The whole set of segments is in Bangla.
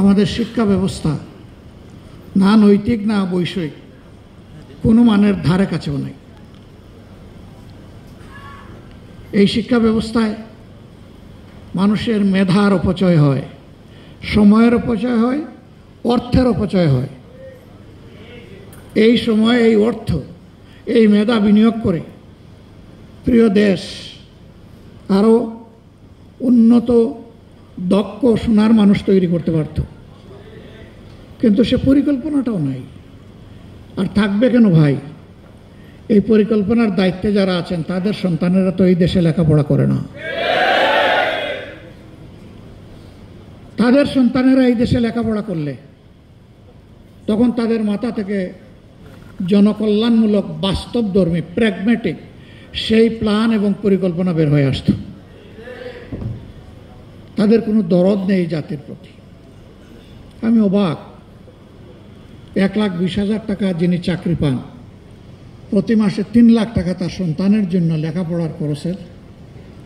আমাদের শিক্ষা ব্যবস্থা না নৈতিক না বৈষয়িক কোনো মানের ধারে কাছেও নাই। এই শিক্ষা ব্যবস্থায় মানুষের মেধার অপচয় হয়, সময়ের অপচয় হয়, অর্থের অপচয় হয়। এই সময়, এই অর্থ, এই মেধা বিনিয়োগ করে প্রিয় দেশ আরও উন্নত, দক্ষ, সোনার মানুষ তৈরি করতে পারত, কিন্তু সে পরিকল্পনাটাও নাই। আর থাকবে কেন ভাই? এই পরিকল্পনার দায়িত্বে যারা আছেন তাদের সন্তানেরা তো এই দেশে লেখাপড়া করে না। তাদের সন্তানেরা এই দেশে লেখাপড়া করলে তখন তাদের মাথা থেকে জনকল্যাণমূলক, বাস্তবধর্মী, প্র্যাগম্যাটিক সেই প্ল্যান এবং পরিকল্পনা বের হয়ে আসত। তাদের কোনো দরদ নেই জাতির প্রতি। আমি অবাক, 1,20,000 টাকা যিনি চাকরি পান, প্রতি মাসে 3 লাখ টাকা তার সন্তানের জন্য লেখাপড়ার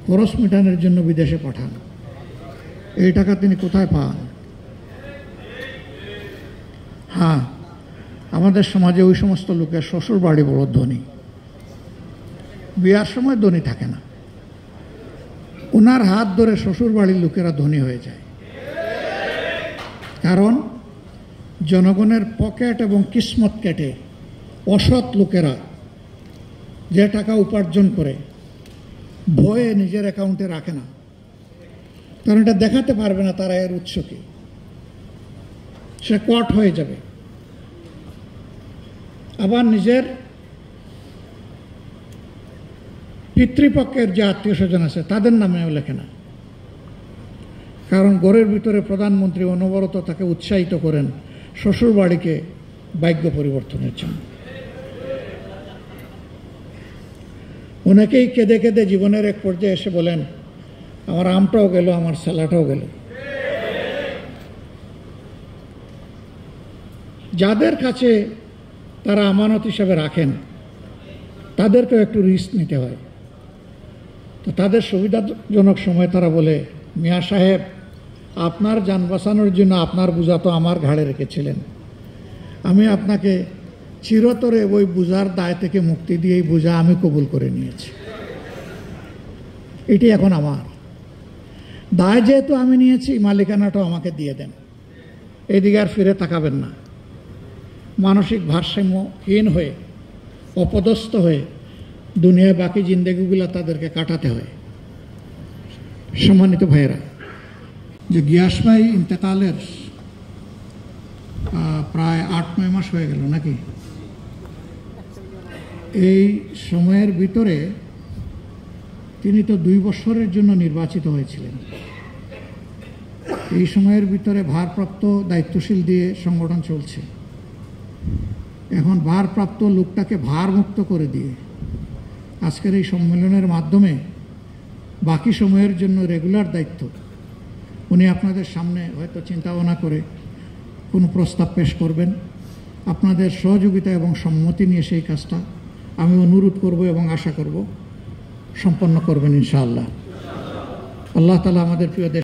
খরচ মেটানোর জন্য বিদেশে পাঠান। এই টাকা তিনি কোথায় পান? হ্যাঁ, আমাদের সমাজে ওই সমস্ত লোকের শ্বশুর বাড়ি বড় ধনী, বিয়ার সময় ধনী থাকে না, ওনার হাত ধরে শ্বশুর বাড়ির লোকেরা ধনী হয়ে যায়। কারণ জনগণের পকেট এবং কিসমত কেটে অসৎ লোকেরা যে টাকা উপার্জন করে ভয়ে নিজের অ্যাকাউন্টে রাখে না, কারণ এটা দেখাতে পারবে না তারা এর উৎস কি, সে কট হয়ে যাবে। আবার নিজের পিতৃপক্ষের যে আত্মীয় স্বজন আছে তাদের নামেও লেখে না, কারণ ঘরের ভিতরে প্রধানমন্ত্রী অনবরত তাকে উৎসাহিত করেন শ্বশুর বাড়িকে ভাগ্য পরিবর্তনের জন্য। অনেকেই কেঁদে কেঁদে জীবনের এক পর্যায়ে এসে বলেন, আমার আমটাও গেল, আমার স্যালাডটাও গেল। যাদের কাছে তারা আমানত হিসাবে রাখেন তাদেরকেও একটু রিস্ক নিতে হয়। তো তাদের সুবিধাজনক সময় তারা বলে, মিয়া সাহেব, আপনার যান বাঁচানোর জন্য আপনার বোঝা তো আমার ঘাড়ে রেখেছিলেন, আমি আপনাকে চিরতরে ওই বোঝার দায় থেকে মুক্তি দিয়ে এই বোঝা আমি কবুল করে নিয়েছি, এটি এখন আমার দায়, যেহেতু আমি নিয়েছি মালিকানাটাও আমাকে দিয়ে দেন। এদিকে আর ফিরে তাকাবেন না। মানসিক ভারসাম্যহীন হয়ে, অপদস্থ হয়ে দুনিয়ায় বাকি জিন্দেগিগুলো তাদেরকে কাটাতে হয়। সম্মানিত ভাইয়েরা, যে গিয়াস ভাই ইন্তেকালের প্রায় 8-9 মাস হয়ে গেল নাকি, এই সময়ের ভিতরে তিনি তো 2 বছরের জন্য নির্বাচিত হয়েছিলেন। এই সময়ের ভিতরে ভারপ্রাপ্ত দায়িত্বশীল দিয়ে সংগঠন চলছে। এখন ভারপ্রাপ্ত লোকটাকে ভারমুক্ত করে দিয়ে আজকের এই সম্মেলনের মাধ্যমে বাকি সময়ের জন্য রেগুলার দায়িত্ব উনি আপনাদের সামনে হয়তো চিন্তা ভাবনা করে কোনো প্রস্তাব পেশ করবেন। আপনাদের সহযোগিতা এবং সম্মতি নিয়ে সেই কাজটা আমি অনুরোধ করব এবং আশা করব সম্পন্ন করবেন ইনশাআল্লাহ। আল্লাহ তাআলা আমাদের প্রিয় দেশ